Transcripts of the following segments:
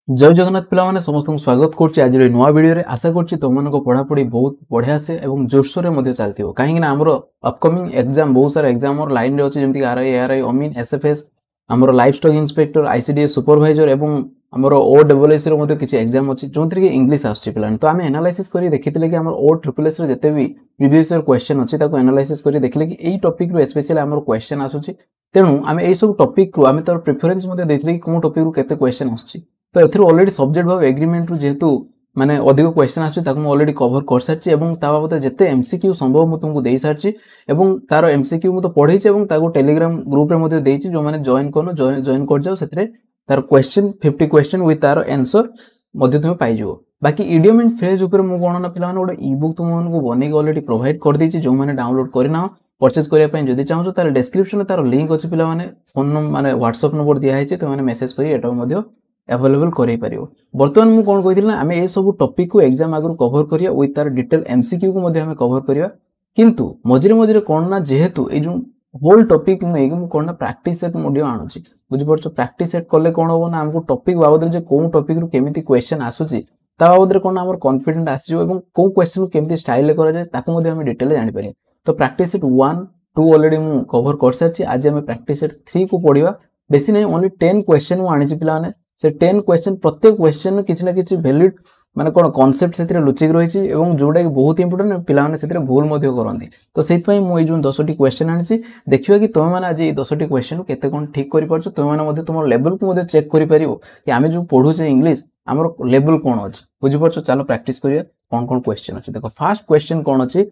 जय जगन्नाथ पिलाने समस्त स्वागत करुच्ची आज नुआ वीडियो आशा करुच्ची तुम पढ़ापढ़ी बहुत बढ़िया से जोरसोर चलती कहीं आमर अपकमिंग एग्जाम बहुत सारा एग्जाम लाइन अच्छे जमीक आरआई अमीन एसएफएस आमर life stock inspector ICDS supervisor एवं आमर ओडब्ल्यूएस किसी एग्जाम अच्छी जो थी इंग्लिश आसला तो आम एनालाइसिस कर देखी कि आम ओट्रिपल्एस जिते भी प्रीवियस ईयर क्वेश्चन अच्छी एनालाइसिस कर देखिले कि यही टॉपिक रू स्पेशली आम क्वेश्चन आसूची तेणु आम यही सब टॉपिक आम तार प्रिफरेंस देते कौन टॉपिक रू केते क्वेश्चन आसूची तो एथर ऑलरेडी सब्जेक्ट भाव एग्रीमेंट रू जेहेतु माने अधिक क्वेश्चन आछी ऑलरेडी कवर कर सारी बाबद जिते एमसीक्यू संभव मुझे तुमको दे सारी तार एमसीक्यू मुझे पढ़े टेलीग्राम ग्रुप रे जो मैंने जॉइन कर जॉइन कर जाओ से तार क्वेश्चन 50 क्वेश्चन विथ तार आंसर तुम पाइज बाकी इडियम एंड फ्रेज उपर मु कोन ना पिला गोटे ई बुक तुमको बन ऑलरेडी प्रोवाइड कर देछि जो मैंने डाउनलोड करना परचेज करने जदि चाहो तार डिस्क्रिप्शन तार लिंक अच्छी पिला माने फोन माने व्हाट्सएप नंबर दिया है तो मैंने मेसेज करी एटा अवेलेबल कर बर्तमान मुझे कौन कही आम ये सब टॉपिक को एग्जाम आगु कवर करिया विथ तार डिटेल एमसीक्यू को आम कवर करिया किंतु मझे मझे कौन ना जेहेतु ये जो होल टॉपिक कौन ना प्रैक्टिस सेट आणुची बुझिपार प्रैक्टिस सेट कले कौन हम ना आमको टॉपिक बाबद जो कौन टॉपिक रू केमिति क्वेश्चन आसूची ता बाबद कौन आमर कॉन्फिडेंट आसीजो एवं को क्वेश्चन को केमिति स्टाइल करा जाए ताको आम डिटेल जानि परिया तो प्रैक्टिस सेट 1 2 ऑलरेडी मु कवर कर सारी आज आम प्रैक्टिस सेट 3 को पढ़िया बेसी नहीं ओनली 10 क्वेश्चन मु आनी पिला ने से 10 क्वेश्चन प्रत्येक क्वेश्चन किसी ना किसी वैलिड माने कौन कॉन्सेप्ट से लुचिक रही है जोटा कि बहुत इंपोर्टेंट पिलाने से भूल करती तो से जो 10टी क्वेश्चन आनी देखिए कि तुम मैंने आज 10टी क्वेश्चन केते कौन ठीक कर तुम मैंने तुम लेवल को चेक कर कि आम जो पढ़ुचे इंग्लिश आमर लेवल कौन अच्छी बुझीपार चलो प्रैक्टिस करिया कौन कौन क्वेश्चन अच्छी देखो फास्ट क्वेश्चन कौन अच्छी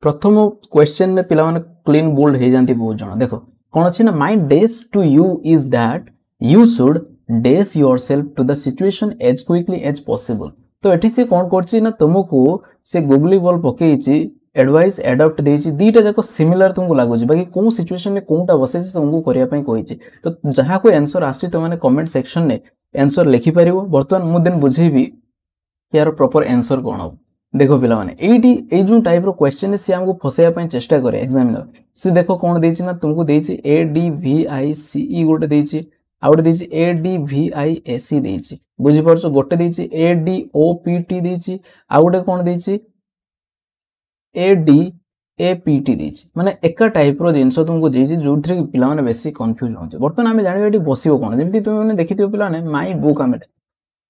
प्रथम क्वेश्चन ने पिला क्लीन बोल्ड हो जाती बहुत जन देखो कौन अच्छी ना my days to you is that you should address yourself to the situation as quickly as possible तो एठी से कौन करछि ना तुमको से गूगल बॉल पकेइछि एडवाइस एडॉप्ट देछि दीटा जाको सिमिलर तुमको लागुछि बाकी कोन सिचुएशन में कोनटा बसे तुमको करिया पई कहिछि तो जहा को आंसर आछि तो माने कमेंट सेक्शन में आंसर लिखि परिवो वर्तमान मु दिन बुझेबी यार प्रॉपर आंसर कोन हो देखो पिला माने एडी ए जो टाइप रो क्वेश्चन से हमको फसेया पई चेष्टा करे एग्जामिनर से देखो कोन देछि ना तुमको देछि ए डी वी आई सी ई गोटे देछि आउटे देछि A D V I S E देछि बुझि परछो गोटे देछि A D O P T देछि आउटे कोन देछि A D A P T देछि माने एका टाइप रो जिंस तुमको देछि जोथि कि पिला माने बेसी कंफ्यूज होचे बर्तन हमें जानिबा एटी बसिबो कोन जेमति तुम माने देखिथियो पिला माने माय बुक हमें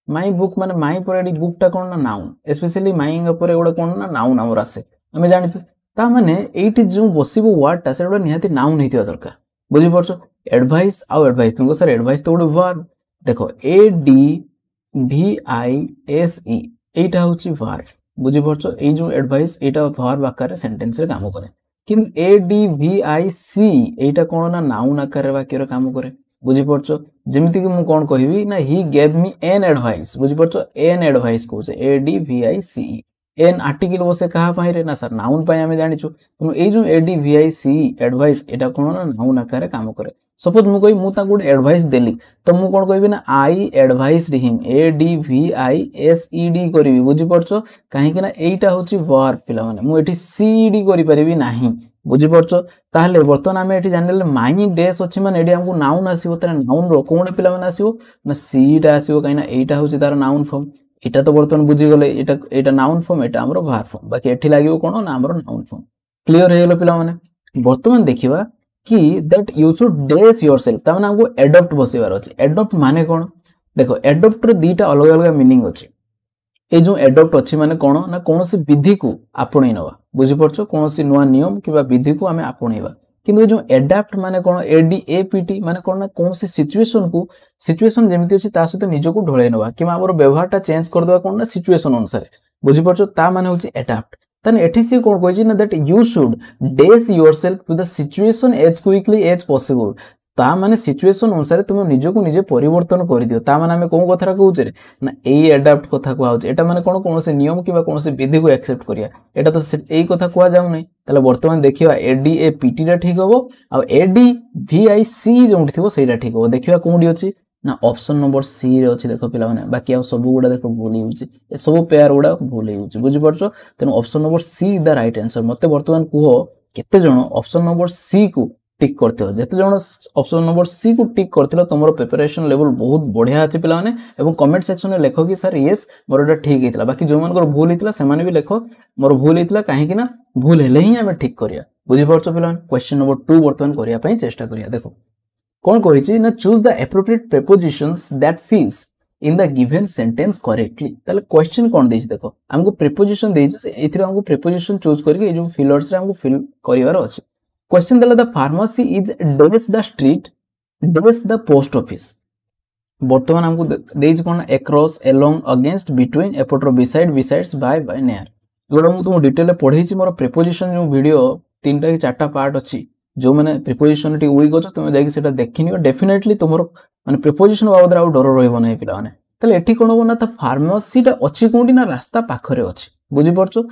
माय बुक माने माय पर एटी बुकटा कोन ना नाउन स्पेशली माइंग ऊपर एगोडा कोन ना नाउन हमर आसे हमें जानिछु ता माने एटी जो बसिबो वर्डटा सेडा निहाती नाउन हेतिया दरकार बुझि परछो एडवाइस आउ एडवाइस तुमको सर एडवाइस तो गोटे वर्ब देखो A D V I S E एटा होची वर्ब बुझि परछो ए जो एडवाइस एटा वर्ब आकार सेंटेंस रे काम करे किंतु ए डी वी आई सी एटा कोन ना नाउन आकार रे वाक्य रे काम करे बुझि परछो जेमिति कि मु कोन कहिबी ना he gave me an advice बुझि परछो एन एडवाइस कोसे A D V I C an article बसे कहा पाई रे ना सर नाउन पाई हमें जानिछु तुम ए जो A D V I C advice एटा कोन ना नाउन आकार रे काम करे सपोज मु कहि मु ता गुड एडवाइस देली तो मु कोन कहबी ना I advised him A D V I S E D करबी बुझि परछो काहे कि ना एटा होची वर्ब पिला माने मु एठी सी डी करि परिबी नाही बुझि परछो ताहले वर्तमान हमें एठी जानले माई डेस अछि माने एडी हमकु नाउन आसीबो तार नाउन रो कोन पिला माने आसीबो ना सी टा आसीबो काहे ना एटा होची तार नाउन फॉर्म एटा तो वर्तमान बुझि गले एटा एटा नाउन फॉर्म एटा हमरो वर्ब फॉर्म बाकी एठी लागिबो कोन ना हमरो नाउन फॉर्म क्लियर हे गेलो पिला माने वर्तमान देखिबा कि that you should dress yourself ता माने हमको एडॉप्ट बसेबार अछि एडॉप्ट माने कोन देखो एडॉप्ट रो दीटा अलग अलग मीनिंग अछि ए जो एडॉप्ट अछि माने कोन ना कोनोसी विधि को आपणै नवा बुझि परछो कोनोसी नुवा नियम किबा विधि को हमें आपणैबा किंतु जो एडॉप्ट माने कोन A D A P T माने कोन ना कोनोसी सिचुएशन को सिचुएशन जेमिति अछि ता सहित निज को ढोळै नवा किबा हमर व्यवहारटा चेंज कर देबा कोन ना सिचुएशन अनुसार बुझि परछो ता माने होछि एडॉप्ट तने एठी से कोन कहै छी ना that you should address yourself to the situation as quickly as possible ता माने सिचुएशन अनुसार तुम निज को निजे परिवर्तन कर दियो ता माने हमें कोन कथा कहउछ रे ना एई एडॉप्ट कथा कहउछ एटा माने कोन कोन से नियम किबा कोन से विधि को एक्सेप्ट करिया एटा तो एई कथा कहआ जाउ नै तले वर्तमान देखिबा ए डी ए पी टी रा ठीक होबो आ ए डी वी आई सी जोंठी थिबो सेटा ठीक होबो देखिबा कोंडी अछि ना ऑप्शन नंबर सी रे अछि देखो पिला माने बाकी आ सब गुडा देखो भूल होउछि ए सब पेयर गुडा भूल होउछि बुझि परछो तेन option number C the right answer मते वर्तमान कुहो केते जण ऑप्शन नंबर सी को टिक करथिलो जते जण ऑप्शन नंबर सी को टिक करथिलो तमरो प्रिपरेशन लेवल बहुत बढ़िया अछि पिला माने एवं कमेंट सेक्शन में लेखो कि सर यस मोर एटा ठीक हेतला बाकी जो मानकर भूल हेतला से माने भी लेखो मोर भूल हेतला काहे कि ना भूल हेले ही हमें ठीक करिया बुझि परछो पिला क्वेश्चन नंबर 2 वर्तमान करिया पई चेष्टा करिया देखो कोन कहिछि ना choose the appropriate prepositions that fills in the given sentence correctly ताले क्वेश्चन कोन देछि देखो हमको प्रीपोजिशन देछि एथिरे हमको प्रीपोजिशन चूज करके ए जो फिलर्स रे हमको फिल करिवार अछि क्वेश्चन देला the pharmacy is dash the street dash the post office वर्तमान हमको देछि कोन across along against between after beside besides by by near एगोडा मु तुम डिटेल ले पढै छी मोर प्रीपोजिशन जो वीडियो 3टा कि 4टा पार्ट अछि जो माने प्रीपोजिशन टी वीक अछि तुम जाई सेटा देखिनियो डेफिनेटली तुमरो माने प्रीपोजिशन बाबद आउ डर रहइबो नै पिला माने तले एठी कोन हो ना त फार्मेसी टा अछि कोंडी ना रास्ता पाखरे अछि बुझि परछो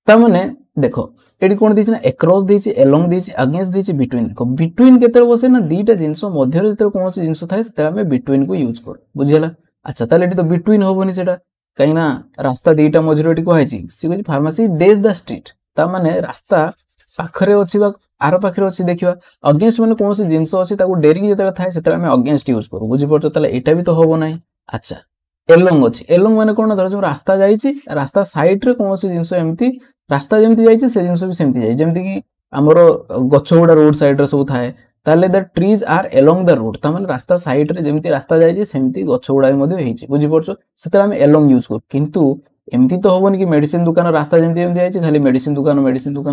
ता माने देखो एडी कोन दिछि ना अक्रॉस दिछि अलोंग दिछि अगेंस्ट दिछि बिटवीन देखो बिटवीन केते बसे ना दीटा जिंस मध्य रे जेते कोनसी जिंस थाए सेते हमें बिटवीन को यूज कर बुझियला अच्छा ताले एठी तो बिटवीन होबोनी सेटा काई ना रास्ता दीटा मझरे एठी को हाइछि सी कहछि फार्मेसी डैश द स्ट्रीट ता माने रास्ता पाखरे अछि बा आरो पाखरे अछि देखिबा अगेंस्ट माने कोनसी जिंस अछि ताको डेरिंग जेते थाए सेते हमें अगेंस्ट यूज करू बुझि परछो ताले एटा भी तो होबो नै अच्छा एलोंग अछि एलोंग माने कोन धर जो रास्ता जाईछि रास्ता साइड रे कोनसी जिंस एम्ति रास्ता जेमति जाईछि से जिंस भी सेमति जाई जेमति कि हमरो गछगुडा रोड साइड रे सब थाए ताले the trees are along the road ता माने रास्ता साइड रे जेमति रास्ता जाईछि सेमति गछगुडा मध्ये हेछि बुझि परछो सेते हम अलोंग यूज कर किंतु एमती तो होबोनी कि मेडिसिन दुकान रास्ता जेमति एमति जाईछि खाली मेडिसिन दुकान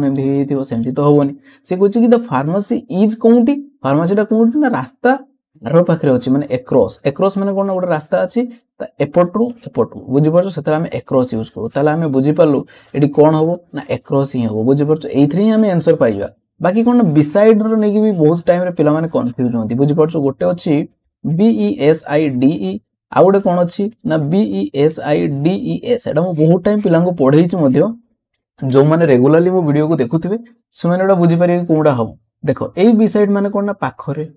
एमति हेथिबो सेमति तो होबोनी से कहछि कि द फार्मेसी इज कोउंटी फार्मेसी टा कोउंटी ना रास्ता आरो पाखरे अछि माने एक्रॉस माने कोन गोटे रास्ता अछि त एपटरू बुझि परछो सेतरा हम एक्रॉस यूज करू ताले हम बुझि पालु एडी कोन होबो ना एक्रॉस ही होबो बुझि परछो एथरे ही हम आंसर पाइबा बाकी कोन बिसाइड रो नेकी भी बहुत टाइम रे पिला माने कंफ्यूज होंती बुझि परछो गोटे अछि B E S I D E आ गोटे कोन अछि ना B E S I D E S एडा मो बहुत टाइम पिला को पढै छि मध्य जो माने रेगुलरली मो वीडियो को देखुथिबे से माने एडा बुझि पारे कोडा हबो देखो ए बिसाइड माने कोन ना पाखरे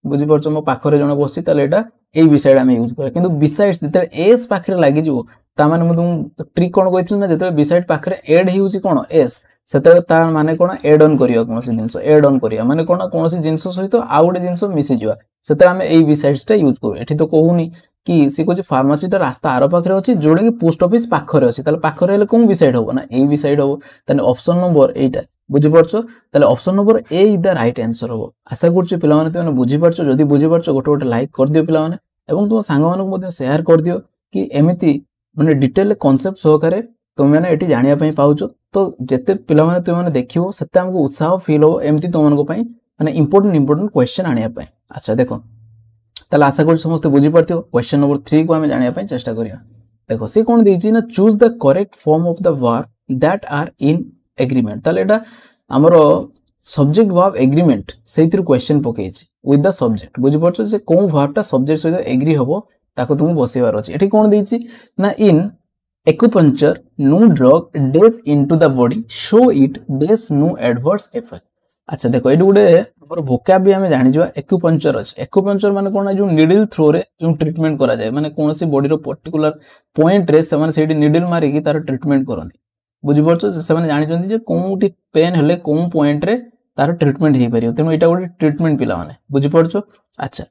बुझि परछो मो पाखरे जण बसछि ताले एटा ए बिसाइड हम यूज करे किंतु बिसाइड्स जेते एस पाखरे लागि जो ता माने मु तुम ट्रिक कोन कहिथिल ना जेते बिसाइड पाखरे ऐड हिउछि कोन एस सेते ता माने कोन ऐड ऑन करियो कोनसी जिंस ऐड ऑन करिया माने कोन कोनसी जिंस सहित आ गोटे जिंस मिसि जिवा सेते हम ए बिसाइड्स टा यूज करू एठी तो कहूनी कि सी कोछि फार्मेसी टा रास्ता आरो पाखरे अछि जोडे कि पोस्ट ऑफिस पाखरे अछि ताले पाखरे हेले कोन बिसाइड होबो ना ए बिसाइड होबो ताने ऑप्शन नंबर 8 बुझि परछो ताले option number A is the right answer होबो आशा करछु पिला माने तुम बुझि परछो जदी बुझि परछो गोटे लाइक कर दियो पिला माने एवं तुम सांग मानक मध्ये शेयर कर दियो कि एमिति माने डिटेल कांसेप्ट सहकारे तुम माने एठी जानिया पई पाउछो तो जेते पिला माने तुम माने देखिवो सेते हमको उत्साह फील हो एमिति तुम मानक पई माने इंपोर्टेंट क्वेश्चन आनिया पई अच्छा देखो ताले आशा करछु समस्त बुझि परथियो क्वेश्चन नंबर 3 को हम जानिया पई चेष्टा करिया देखो से कोन देछि ना choose the correct form of the verb that are in agreement ताले एटा हमरो सब्जेक्ट वर्ब एग्रीमेंट सेतिर क्वेश्चन पकेछि विथ द सब्जेक्ट बुझि परछो से कोन वर्ब टा सब्जेक्ट सहित एग्री हबो ताको तुम बसेबार अछि एठी कोन देछि ना in acupuncture no drug does into the body so it does no adverse effect अच्छा देखो एडी गुडे हमर वोकैब भी हमें जानि जवा एक्यूपंक्चर अछि एक्यूपंक्चर माने कोन जो नीडल थ्रो रे जो ट्रीटमेंट करा जाय माने कोनसी बॉडी रो पर्टिकुलर पॉइंट रे से माने सेडी नीडल मारी कि तार ट्रीटमेंट करंती बुझि परछो से माने जानि जंती जे कोउटी पेन हेले कोउ पॉइंट रे तार ट्रीटमेंट हे परियो तेनो एटा गोटे ट्रीटमेंट पिला माने बुझि परछो अच्छा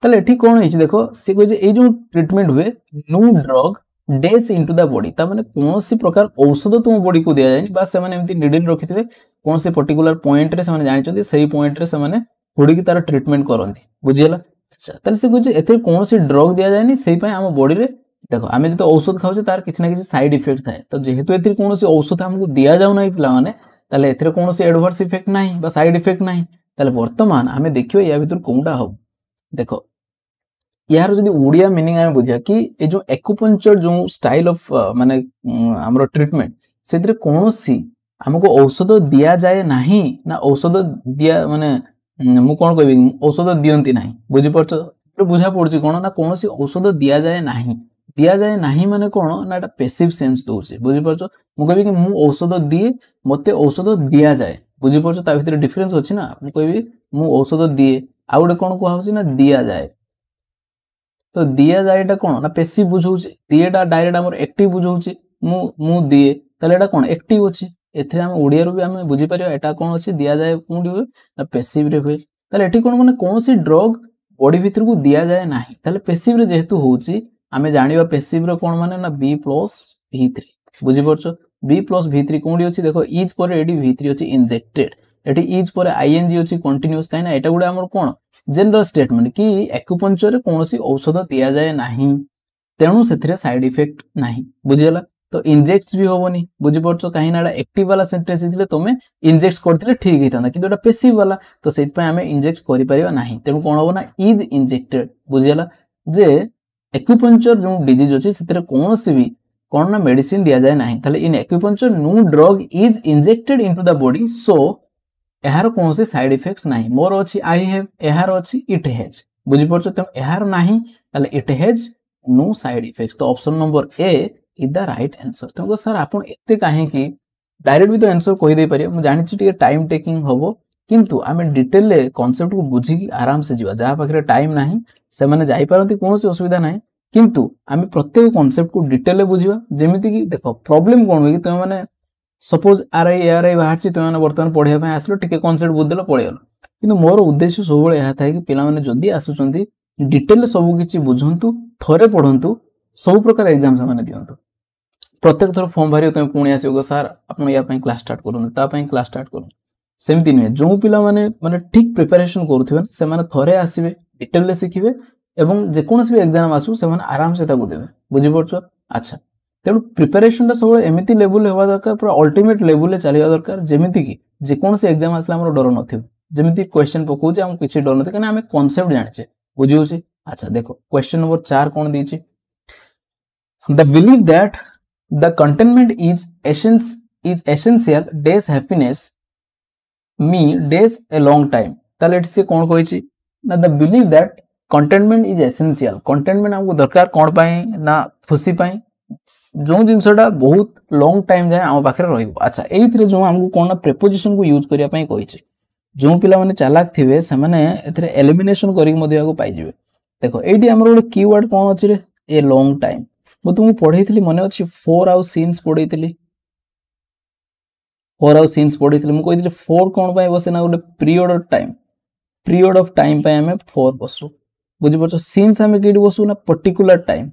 ताले एठी कोन हिच देखो से कहि जे ए जो ट्रीटमेंट हुए no drug does into the body ता माने कोनसी प्रकार औषध तुम बॉडी को दिया जायनि बा से माने एमती नीडल रखिथिबे कोनसी पर्टिकुलर पॉइंट रे से माने जानि चंती सही पॉइंट रे से माने थोड़ी की तार ट्रीटमेंट करंती बुझियला अच्छा ताले से कहि जे एथे कोनसी ड्रग दिया जायनि सेही पय हम बॉडी रे देखो आमे जतो औषध खाउचे तार किछ ना किछ साइड इफेक्ट थाए तो जेहेतु एथि कोनसी औषध हमको दिया जाउ नै पिला माने ताले एथरे कोनसी एडवर्स इफेक्ट नाही बा साइड इफेक्ट नाही ताले वर्तमान आमे देखियो या भितर कोनटा हो देखो यार जदी ओडिया मीनिंग आमे बुझिया कि ए जो एक्यूपंक्चर जो स्टाइल ऑफ माने हमरो ट्रीटमेंट सेतिर कोनसी हमको औषध दिया जाय नाही ना औषध दिया माने मु कोन कहबी औषध दियंती नाही बुझि परछो बुझा पड़छि कोन ना कोनसी औषध दिया जाय नाही माने कोन ना एटा पैसिव सेंस दोछि बुझि परछो मु कहबी कि मु औषध दिए मते औषध दिया जाय बुझि परछो ता भितर डिफरेंस अछि ना मु कहबी मु औषध दिए आ गोटे कोन को होछि ना दिया जाय तो दिया जायटा कोन ना पैसिव बुझौछि दिएटा डायरेक्ट हमर एक्टिव बुझौछि मु दिए ताले एटा कोन एक्टिव अछि एथिरे हम ओडिया रो भी हम बुझी परियो एटा कोन अछि दिया जाय कोंडी हुए ना पैसिव रे हुए ताले एठी कोन माने कोनसी ड्रग बॉडी भीतर को दिया जाय नाही ताले पैसिव रे जेहेतु होउची आमे जानिबा पैसिव रो कोन माने ना B प्लस V3 बुझी परछो B प्लस V3 कोंडी अछि देखो इज पर एडी V3 अछि इंजेक्टेड एठी इज पर आईएनजी अछि कंटीन्यूअस काई ना एटा गुडा हमर कोन जनरल स्टेटमेंट कि एक्यूपंक्चर रे कोनसी औषध दिया जाय नाही तेणु सेथिरे साइड इफेक्ट नाही बुझियला तो इंजेक्ट्स भी होबनी बुझी परछो काहे ना एक्टिव वाला सेंटेंस दिले तमे इंजेक्ट करथिले ठीक हेताना किंतु एटा पैसिव वाला तो सेति पय हमें इंजेक्ट करि परिबा नाही तेणु कोन होबो ना इज इंजेक्टेड बुझियला जे एक्यूपंक्चर जो डिजीज अछि सेथिरे कोनसी भी कोन ना मेडिसिन दिया जाय नाही ताले in acupuncture no drug is injected into the body so एहार कोनसी साइड इफेक्ट्स नाही मोर अछि आई हैव एहार अछि इट हैज बुझी परछो त एहार नाही ताले it has no side effects तो option number A is the right answer तो सर आपण एते काहे कि डायरेक्ट भी तो आंसर कहि दे परियो मु जानि छि टिके टाइम टेकिंग होबो किंतु आमे डिटेल ले कांसेप्ट को बुझी कि आराम से जीवा जहा पाखरे टाइम नाही से माने जाई परंती कोनोसी असुविधा नाही किंतु आमे प्रत्येक कांसेप्ट को डिटेल ले बुझीवा जेमिति कि देखो प्रॉब्लम कोन हो कि तुम माने सपोज आरआई एआरआई बाहर छि तुम माने वर्तमान पढिया पय आसलो टिके कांसेप्ट बुझदेलो पळेयलो किंतु मोर उद्देश्य सबले एहा थाय कि पिला माने जदी आसुचंती डिटेल सब किछि बुझंतु थरे पढंतु सब प्रकार एग्जाम से माने दियंतु प्रत्येक थर फॉर्म भरियो तुम पुणी आसीगो सर आपण या पय क्लास स्टार्ट करन ता पय क्लास स्टार्ट करन सेमति नै जो पिला माने ठीक प्रिपरेशन करूथिबे से माने थरे आसीबे डिटेल ले सिखिबे एवं जे कोनस भी एग्जाम आसु से माने आराम से ताको देबे बुझि परछो अच्छा तेणु प्रिपरेशन टा सब एमिति लेवल हेवा दरकार पूरा अल्टीमेट लेवल ले चलिया दरकार जेमिति कि जे कोनस एग्जाम आसला हमर डर नथिबे जेमिति क्वेश्चन पकोचे हम किछि डर नथि कने हमें कांसेप्ट जानिछे बुझियोछे अच्छा देखो क्वेश्चन नंबर 4 कोन दिछि the believe that the contentment is essential days happiness me days a long time ताले एठी से कोन कहिछि ना the believe that contentment is essential contentment हमको दरकार कोन पई ना खुशी पई जो जिंसटा बहुत लॉन्ग टाइम जाय हम पाखरे रहिबो अच्छा एइथरे जो हमको कोन ना प्रीपोजिशन को यूज करिया पई कहिछि जो पिला माने चालाक थिबे से माने एथरे एलिमिनेशन करि मदिया को पाइ जिवे देखो एठी हमर ଗୋଟେ कीवर्ड कोन अछि रे ए लॉन्ग टाइम मु तुमको पढैथिली मने अछि 4 आउ सीन्स पढैथिली 4 आउ सीन्स पढैथिली मु कहिथिली 4 कोन पय बसे ना ଗୋଟେ पीरियड ऑफ टाइम पय हमें 4 बसु बुझि परछो सीन्स हमें केडी बसु ना पर्टिकुलर टाइम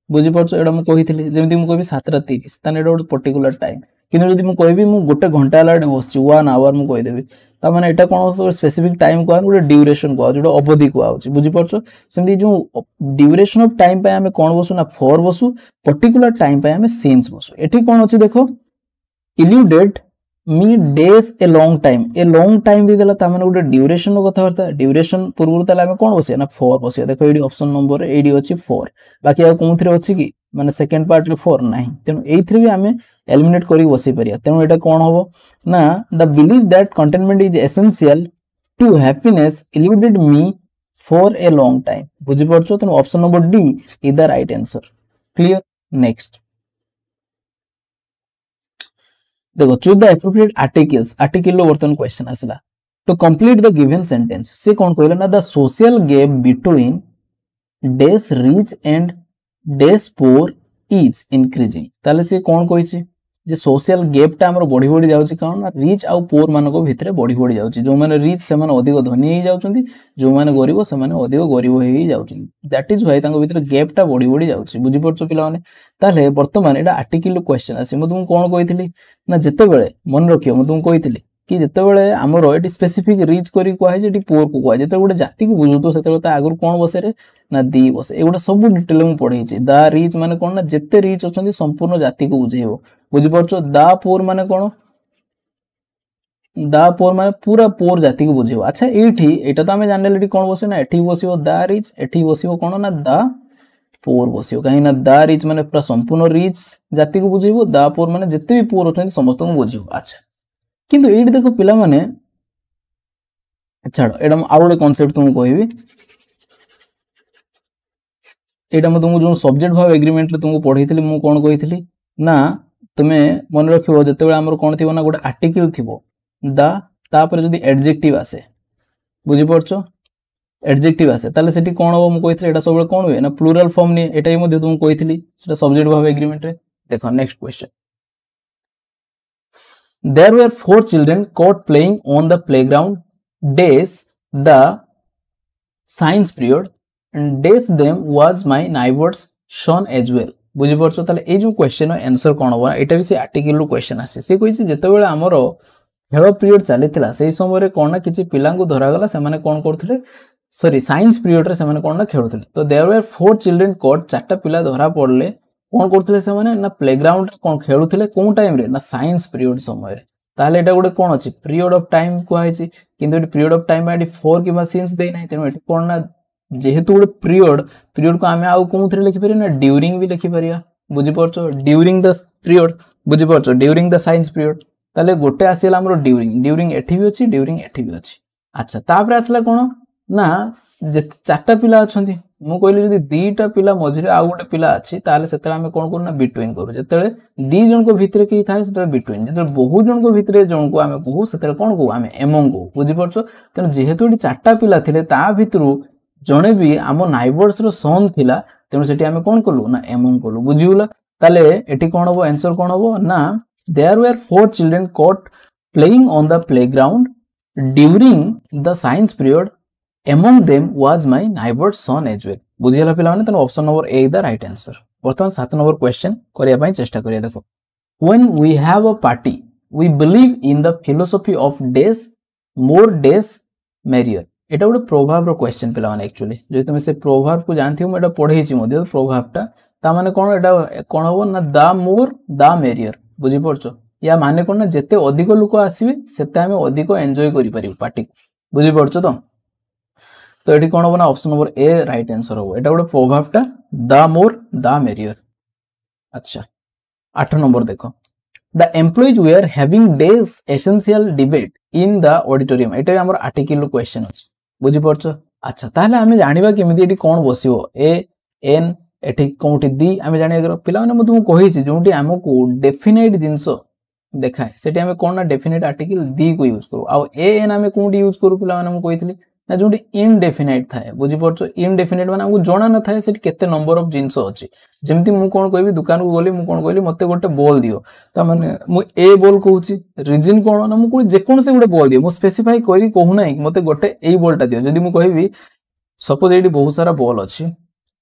बुझि परछो एडा मु कहिथिली जेमिति मु कहबी 7:30 ताने एडा ଗୋଟେ पर्टिकुलर टाइम किनु जदि मु कहबी मु गोटे घंटा लाडे बसछि 1 आवर मु कहि देबी ता माने एटा कोन स्पेसिफिक टाइम को गोटे ड्यूरेशन को जोटा अवधि को आउछि बुझि परछो सेमि जो ड्यूरेशन ऑफ टाइम पे हमें कोन बसु ना 4 बसु पर्टिकुलर टाइम पे हमें सीन्स बसु एठी कोन अछि देखो इल्यूडेड मी डेज ए लॉन्ग टाइम दे देला ता माने गोटे ड्यूरेशन नो कथा वर्ता ड्यूरेशन पूर्व ताले हमें कोन बसिया ना 4 बसिया देखो एडी ऑप्शन नंबर एडी अछि 4 बाकी आ कोनथरे अछि कि माने सेकंड पार्ट रे 4 नाही तेनु एइथरे भी हमें एलिमिनेट करी बसि परिया तेनु एटा कोन होबो ना the believe that contentment is essential to happiness eluded me for a long time बुझि परछो तेनु option number D is the right answer clear next देखो चूज द एप्रोप्रिएट आर्टिकल लो बर्तन क्वेश्चन आसला to complete the given sentence से कोन कहला ना the social gap between the rich and the poor is increasing ताले से कोन कहिछि जे सोशल गैप ता हमर बढ़ी बढ़ी जाउछि कारण ना रिच आ पोर मानको को भितरे बढ़ी बढ़ी जाउछि जो माने रिच से माने अधिक धनी हे जाउछन्ती जो माने गरीब से माने अधिक गरीब हे जाउछन्ती दैट इज व्हाई तांको भितरे गैप ता बढ़ी बढ़ी जाउछि बुझि परछो पिला माने ताले वर्तमान एडा आर्टिकल क्वेश्चन आसी म तुम कोन कहिथिली ना जते बेले मन रखियो म तुम कहिथिली कि जते बेले हमर एटी स्पेसिफिक रिच करी कोइ जे एटी पोर को कोइ जते गोटे जाति को बुझुतो सेते बेले ता आगर कोन बसे रे ना दी बसे एगुडा सब डिटेल म पढै छी द रिच माने कोन ना जते रिच अछन्ती संपूर्ण जाति को बुझेबो बुझि परछो द पोर माने कोन द पोर माने पूरा पोर जाति को बुझेबो अच्छा एठी एटा त हमें जानले एटी कोन बसे ना एठी बसिबो द रिच एठी बसिबो कोन ना द पोर बसिबो काहे ना द रिच माने पूरा संपूर्ण रिच जाति को बुझेबो द पोर माने जते भी पोर अछन्ती समस्त को बुझेबो अच्छा किंतु एठी देखो पिला माने छाड़ो एडम आउडे कांसेप्ट तुम कहबी एटा म तुमको जो सब्जेक्ट भाव एग्रीमेंट ले तुमको पढैथिली मु कोन कहिथिली ना तुमे मन रखिबो जते बेला हमर कोन थिबो ना गोटे आर्टिकल थिबो द तापर जदी एडजेक्टिव आसे बुझि परछो एडजेक्टिव आसे ताले सेठी कोन हो मु कहिथिली एटा सब कोन होय ना प्लुरल फॉर्म नि एटा ही तुमको कहिथिली सेटा सब्जेक्ट भाव एग्रीमेंट रे देखो next question There were 4 children caught playing on the playground days the science period and days them was my neighbor's son as well. बुझी परछो ताले ए जो क्वेश्चन आंसर कोन होबा एटा भी से आर्टिकल रो क्वेश्चन आसे से कहिछि जते बेले हमरो खेल पीरियड चलीथिला सेही समय रे कोन ना किछि पिला को धरा गला से माने कोन करथिले सॉरी साइंस पीरियड रे से माने कोन ना खेलुथिले तो देयर वर 4 चिल्ड्रन कॉट चारटा पिला धरा पड़ले कोन करथिले से माने ना प्लेग्राउंड रे कोन खेलुथिले कोन टाइम रे ना साइंस पीरियड समय रे ताले एटा गोटे कोन अछि पीरियड ऑफ टाइम को आइछि किंतु एटी पीरियड ऑफ टाइम एटी 4 किबा सिंस देइ नाही तेनो एटी कोन ना जेहेतु गोटे पीरियड को आमे आउ कोन थरे लिखि परिया ना ड्यूरिंग भी लिखि परिया बुझी परछो ड्यूरिंग द पीरियड बुझी परछो ड्यूरिंग द साइंस पीरियड ताले गोटे आसीला हमरो ड्यूरिंग एठी भी अछि ड्यूरिंग एठी भी अछि अच्छा तापर आसला कोन ना जे चारटा पिला अछंती मु कहली जदी दीटा पिला मझिरे आ गोटे पिला अछि ताले सेते हम कोन करू ना बिटवीन करू जेतेले दी जन को भितरे की थाए सेते बिटवीन जेते बहु जन को भितरे जन को हम कहू सेते कोन कहू हम एमंग को बुझी परछो तने जेहेतु एटी चारटा पिला थिले ता भितरु जणे भी आम नाइबर्स रो सन थिला तेनु सेठी हम कोन कलु ना एमंग कलु बुझिउला ताले एटी कोन होबो आंसर कोन होबो ना there were 4 children caught playing on the playground during the science period among them was my neighbor's son as well बुझियला पिला माने तने option number A the right answer बर्तमान 7 नंबर क्वेश्चन करिया पई चेष्टा करिया देखो when we have a party we believe in the philosophy of days more days merrier एटा गोटे प्रभाव रो क्वेश्चन पिला माने एक्चुअली जे तुम से प्रभाव को जानथि हम एटा पढै छि मध्य प्रभावटा ता माने कोन एटा कोन होबो ना द मोर द मेरियर बुझि परछो या माने कोन ना जेते अधिक लोक आसीबे सेते हम अधिक एन्जॉय करि परिबो पार्टी बुझि परछो तो एटी कोन होबो ना ऑप्शन नंबर ए राइट आंसर होबो एटा गोटे प्रभावटा द मोर द मेरियर अच्छा 8 नंबर देखो the employees were having days essential debate in the auditorium एटा हमर आर्टिकल क्वेश्चन अछि बुझि परछो अच्छा ताले हमें जानिबा केमिति eighty cone बसिबो A N eighty Conti दी हमें जानिबा पिला माने म तुम कहि छि जोंटी हमको डेफिनेट जिंसो देखाय सेटी हमें कोन ना डेफिनेट आर्टिकल दी को यूज करू आ ए एन हमें कोंटी यूज करू पिला माने म कहितली ना जोंटी इनडेफिनाइट थाए बुझी परछो इनडेफिनाइट माने हमको जणा न थाए सेठी केते नंबर ऑफ जिंस अछि जेमति मु कोन कहबी दुकान को गोली मु कोन कहली मते गोटे बॉल दियो त माने मु ए बॉल कहूची रीजन कोन ना मु कोन जे कोन से गोटे बॉल दियो मु स्पेसिफाई करी कहू नै मते गोटे ए बॉलटा दियो जदी मु कहबी सपोज एडी बहुत सारा बॉल अछि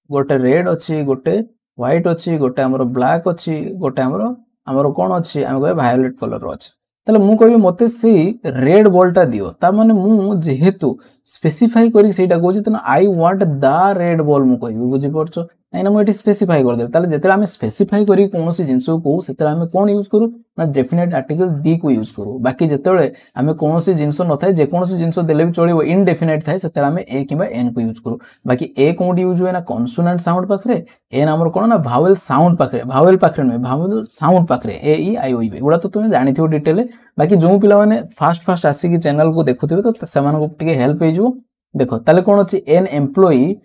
गोटे रेड अछि गोटे व्हाइट अछि गोटे हमरो ब्लैक अछि गोटे हमरो कोन अछि हम कहबे वायलेट कलर रो अछि ताले मु कहबी मते से रेड बॉलटा दियो ता माने मु जेहेतु स्पेसिफाई करी सेटा कहूची त I want the red ball मु कहबी बुझि परछो आइना मु एटी स्पेसिफाई कर दे ताले जेतरा हम स्पेसिफाई करी कोनोसी जिंसो को सेतरा हम कोन यूज करू ना डेफिनेट आर्टिकल दी को यूज करू बाकी जेतेले हम कोनोसी जिंसो न थाए जे कोनोसी जिंसो देले भी चलिबो इनडेफिनेट थाए सेतरा हम ए किबा एन को यूज करू बाकी ए कोंडी यूज होय ना कॉन्सोनेंट साउंड पाखरे एन हमर कोन ना भावेल साउंड पाखरे भावेल पाखरे नै भावेल साउंड पाखरे ए ई आई ओ ई गुडा तो तुम जानिथियो डिटेल बाकी जो पिला माने फास्ट आसी की चैनल को देखुथिबे तो समान को टिके हेल्प हे जो देखो ताले कोन अछि an employee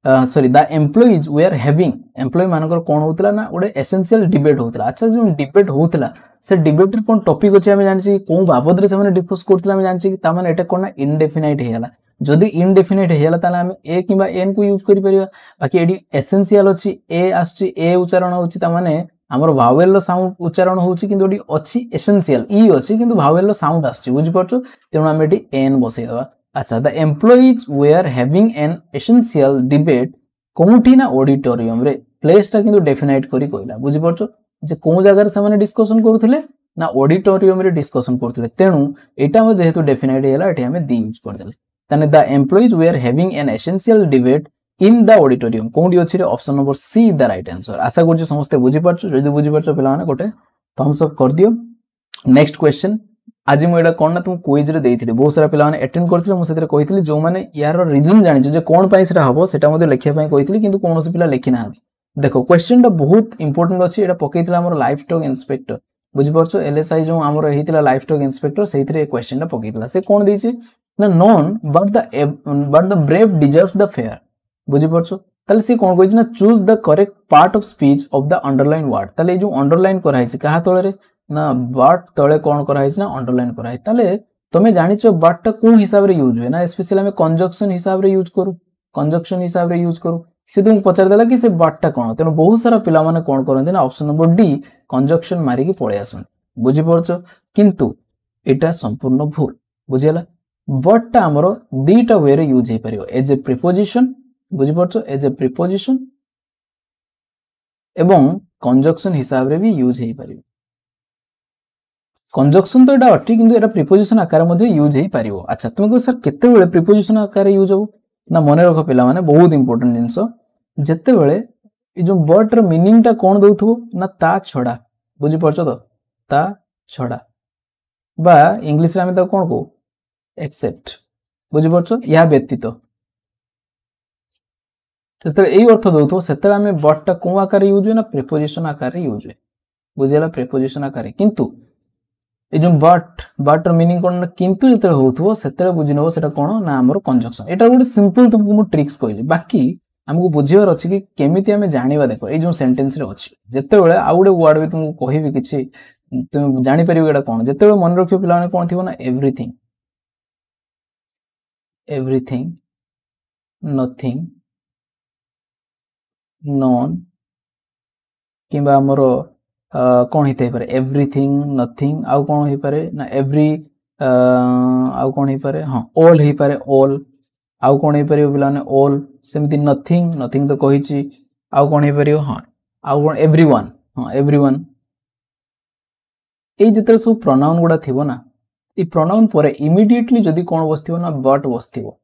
sorry the employees we are having employee मानकर कोन होतला ना ओडे एसेंशियल डिबेट होतला अच्छा जो डिबेट होतला से डिबेट रे कोन टॉपिक अछि हमें जानछि कोन बाबद रे से माने डिस्कस करतला हमें जानछि ता माने एटा कोन ना इनडेफिनाइट हेला जदी इनडेफिनाइट हेला ताले हम ए किबा एन को यूज करि परिबा बाकी एडी एसेंशियल अछि ए आछि ए उच्चारण होछि ता माने हमर भावेल रो साउंड उच्चारण होछि किंतु एडी अछि एसेंशियल ई अछि किंतु भावेल रो साउंड आछि बुझि परछो तेनु हम एडी एन बसै दबा अच्छा the employees were having an essential debate कोठी ना ऑडिटोरियम रे प्लेस ता किंतु डेफिनाइट करी कहला बुझि परछो जे को जगह रे सामने डिस्कशन करूथिले ना ऑडिटोरियम रे डिस्कशन करथिले तेनु एटा हम जेहेतु डेफिनाइट हेला एठी हमें दी यूज कर देले तने the employees were having an essential debate in the auditorium कोडी अछि रे option number C the right answer आशा करछु समस्त बुझि परछु जदि बुझि परछु पिला माने गोटे थम्स अप कर दियो नेक्स्ट क्वेश्चन आज मु एटा कोन ना तुम क्विज रे देइथिले बहुत सारा पिला माने अटेंड करथिले मु सेतरे कहिथिले जो माने यार रीजन जानि जे कोन पई सेटा हबो सेटा मते लेखिया पई कहिथिले किंतु कोनोसी पिला लेखि ना देखो क्वेश्चन टा बहुत इंपोर्टेंट अछि एटा पकेइथिला हमर लाइफ स्टॉक इंस्पेक्टर बुझि परछु एलएसआई जो हमर हेतिला लाइफ स्टॉक इंस्पेक्टर सेइथिरे क्वेश्चन टा पकेइथिला से कोन दैछि ना non but the brave deserves the fair बुझि परछु ताले से कोन कहिछि ना choose the correct part of speech of the underline word ताले जो अंडरलाइन कराइछि कहा तळे रे ना बाट तळे कोन कराइछि ना अंडरलाइन कराइ ताले तमे जानिचो बाट टा कोन हिसाब रे यूज होय ना स्पेशली हम कंजक्शन हिसाब रे यूज करू कंजक्शन हिसाब रे यूज करू से तुम पचार देला कि से बाट टा कोन तेनो बहुत सारा पिला माने कोन करन ना ऑप्शन नंबर डी कंजक्शन मारी के पळे आसन बुझी परछो किंतु एटा संपूर्ण भूल बुझियला बट टा हमरो दीटा वे रे यूज हे परियो एज ए प्रीपोजिशन बुझी परछो एज ए प्रीपोजिशन एवं कंजक्शन हिसाब रे भी यूज हे परियो कंजक्शन तो एटा अठी किंतु एटा प्रीपोजिशन आकार मध्ये यूज हे परियो अच्छा तुम को सर केते बेले प्रीपोजिशन आकार यूज हो ना मने रखो पिला माने बहुत इंपोर्टेंट जिंसो जेते बेले ए जो बट र मीनिंग टा कोन दउथबो ना ता छडा बुझी परछो तो ता छडा बा इंग्लिश रे हम त कोन को एक्सेप्ट बुझी परछो या व्यतीत सेते एई अर्थ दउथबो सेते हम बट टा को आकार यूज हो ना प्रीपोजिशन आकार यूज हो बुझियला प्रीपोजिशन आकार किंतु ए जो बट र मीनिंग कोन ना किंतु जेते होथबो सेते बुझी नबो सेटा कोन ना हमर कंजक्शन एटा गोटे सिंपल तुमको मु ट्रिक्स कहली बाकी हमको बुझिबार अछि कि केमिति हमें जानिबा देखो ए जो सेंटेंस रे अछि जेते बेले आ गुडे वर्ड भी तुमको कहिबि किछि तुम जानि परिबो एटा कोन जेते बेले मन रखियो पिला माने कोन थिबो ना एवरीथिंग नथिंग नॉन किबा हमरो कोन हिते पारे एवरीथिंग नथिंग आउ कोन हे पारे ना एवरी आउ कोन हे पारे हां ऑल हे पारे ऑल आउ कोन हे पारे पिला माने ऑल सेमिति नथिंग तो कहिछि आउ कोन हे पारे हां आउ कोन एवरीवन हां एवरीवन ए जेते सब प्रोनाउन गुडा थिबो ना ई प्रोनाउन परे इमीडिएटली जदी कोन बसथिबो ना बट बसथिबो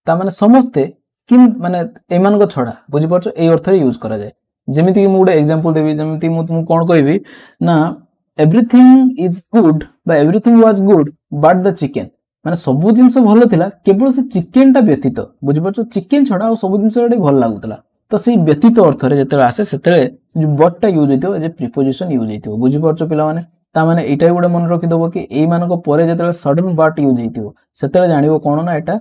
ता माने समस्ते किन माने एमान को छडा बुझि परछो ए अर्थ रे यूज करा जाय जेमिति कि मु गुडे एग्जांपल देबी जेमिति मु तुम कोन कहबी ना एवरीथिंग इज गुड बा everything was good but the chicken माने सब जिंस भलो थिला केवल से चिकन टा व्यतीत बुझि परछो चिकन छडा सब जिंस रे भल लागुतला तो से व्यतीत अर्थ रे जेते आसे सेते जो बट टा यूज हेतो जे प्रीपोजिशन यूज हेतो बुझि परछो पिला माने ता माने एटा गुडे मन रखि दबो कि एई मानको परे जेते सडन बट यूज हेतिबो सेते जानिबो कोन ना एटा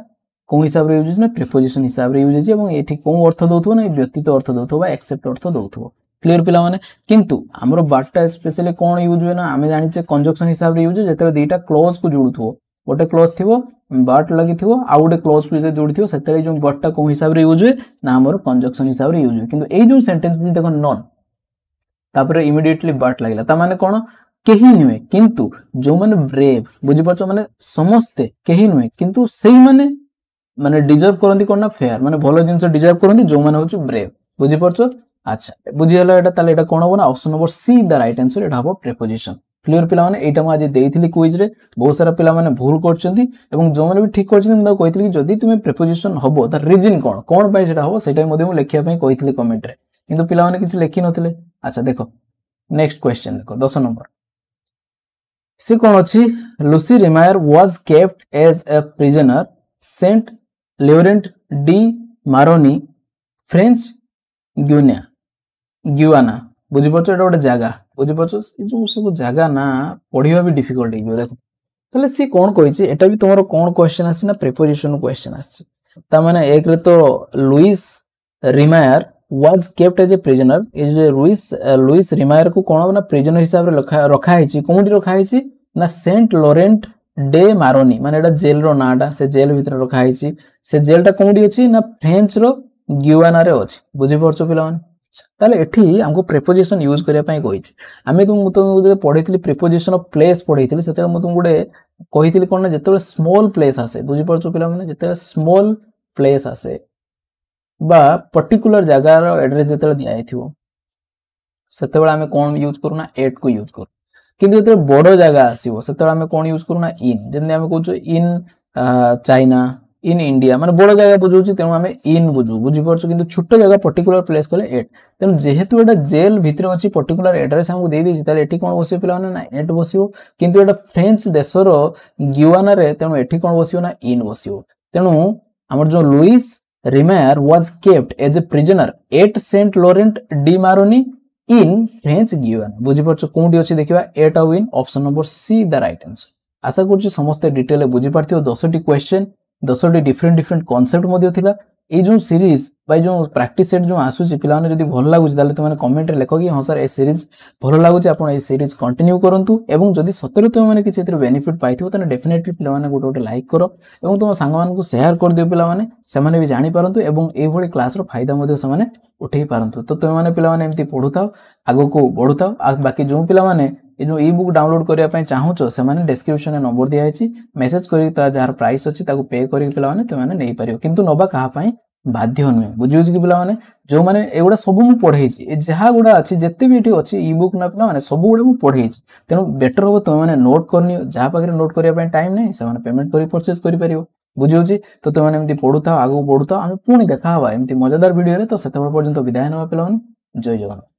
को हिसाब रे यूज ना प्रीपोजिशन हिसाब रे यूज एवं एठी को अर्थ दउथबो ना व्यतीत अर्थ दउथबो बा एक्सेप्ट अर्थ दउथबो क्लियर पिला माने किंतु हमरो बाटा स्पेशली कोन यूज होय ना हमें जानि छे कंजक्शन हिसाब रे यूज जेते दीटा क्लोज को जोडुथबो गोटे क्लोज थिबो बट लागिथिबो आ गोटे क्लोज को जे जोडथिबो सेते जो बटटा को हिसाब रे यूज होय ना हमरो कंजक्शन हिसाब रे यूज होय किंतु एई जो सेंटेंस में देखो नॉन तापर इमीडिएटली बट लागिला ता माने कोन केही नुए किंतु जो माने ब्रेव बुझि परछो माने समस्ते केही नुए किंतु सेही माने डिजर्व करंती कोन ना फेयर माने भलो जिंस डिजर्व करंती जो माने होची ब्रेव बुझि परछो अच्छा बुझि हला एटा ताले एटा कोन हो ना option number C the right answer एटा हो प्रीपोजिशन क्लियर पिला माने एटा म आज देइथिली क्विज रे बहुत सारा पिला माने भूल करचंती एवं जो माने भी ठीक करचंती म कहितली कि जदी तुमे प्रीपोजिशन हबो द रीजन कोन पय सेटा हो सेटा मध्ये म लेखिया पय कहितली कमेंट रे किंतु पिला माने किछ लेखि नथिले अच्छा देखो नेक्स्ट क्वेश्चन देखो 10 नंबर से कोन अछि Lucy Rimaire was kept as a prisoner Saint Laurent de Maroni French Guiana बुझि परछो एटा गोटे जागा बुझि परछो जो सब जागा ना पढिबा भी डिफिकल्ट हे देखो तले सी कोन कहिछि एटा भी तोमरो कोन क्वेश्चन आछि ना प्रीपोजिशन क्वेश्चन आछि ता माने एक रे तो Louis Rimaire was kept as a prisoner ए जे लुइस रिमायर को कोन ना प्रिजनर हिसाब रे रखा हैछि कोंडी रखा हैछि ना सेंट लोरेंट डे मारोनी माने एटा जेल रो नाडा से जेल भीतर रखा हैछि से जेलटा कोंडी अछि ना फ्रेंच रो ग्युआना रे अछि बुझि परछो पिला माने ताले एठी हमको प्रीपोजिशन यूज करिया पय कहिछि हमें तुम जे पढैथिली प्रीपोजिशन ऑफ प्लेस पढैथिली सेते म तुम गुडे कहिथिली कोन ना जेते स्मॉल प्लेस आसे बुझि परछो पिला माने जेते स्मॉल प्लेस आसे बा पर्टिकुलर जगह रो एड्रेस जेते दिया आइथिबो सेते बेला हमें कोन यूज करू ना एट को यूज करू किंतु जेते बडो जगह आसीबो सेते बेला हमें कोन यूज करू ना इन जेने हमें कहू इन चाइना इन इंडिया माने बड़ जगह बुझुची तेनु हमें इन बुझु बुझि परछु किंतु छोटो जगह पर्टिकुलर प्लेस कले एट तेनु जेहेतु एटा जेल भितर अछि पर्टिकुलर एड्रेस हमको दे दिछि ताले एठी कोन बसियो पिला ना एट बसियो किंतु एटा फ्रेंच देशर ग्युआना रे तेनु एठी कोन बसियो ना इन बसियो तेनु हमर जो Louis Rimaire was kept as a prisoner at Saint Laurent de Maroni in French Guiana बुझि परछु कोंडी अछि देखिबा at of in option number C the right answer आशा करछु समस्त डिटेल बुझि पारथियो 10टी क्वेश्चन 10टी डिफरेंट कॉन्सेप्ट मध्ये थिला ए जो सीरीज बाय जो प्रैक्टिस सेट जो आसुची पिला माने जदी भल लागुची ताले तुम माने कमेंट रे लेखो कि हां सर ए सीरीज भल लागुची आपण ए सीरीज कंटिन्यू करंतु एवं जदी सतरे तुम माने किछि एतर बेनिफिट पाइथियो तने डेफिनेटली पिला माने गोटे लाइक करो एवं तुम सांग मान को शेयर कर दियो पिला माने से माने भी जानि पारंतु एवं ए भली क्लास रो फायदा मध्ये से माने उठेई पारंतु तो तुम माने पिला माने एम्ति पढुताओ आगो को बढ़ुताओ आ बाकी जो पिला माने ये जो ई बुक डाउनलोड करिया पय चाहूचो से माने डिस्क्रिप्शन में नंबर दिया है मेसेज करी ता जार प्राइस अछि ताको पे करी पिला माने ते माने नै परियो किंतु नबा कहा पय बाध्य नुहे बुझियो कि पिला माने जो माने एगुडा सब मु पढै छि ए जहा गुडा अछि जत्ते भी एठी अछि ई बुक ना पिला माने सब गुडा मु पढै छि तेनु बेटर हो तुम माने नोट करनी जहा पाखरे नोट करिया पय टाइम नै से माने पेमेंट करी परचेज करि परियो बुझियो छी तो तुम माने एमती पढुता आगु पढुता हम पुणी देखा हवा एमती मजेदार वीडियो रे तो सेते पर्यंत विदाय नवा पिला माने जय जगन्नाथ।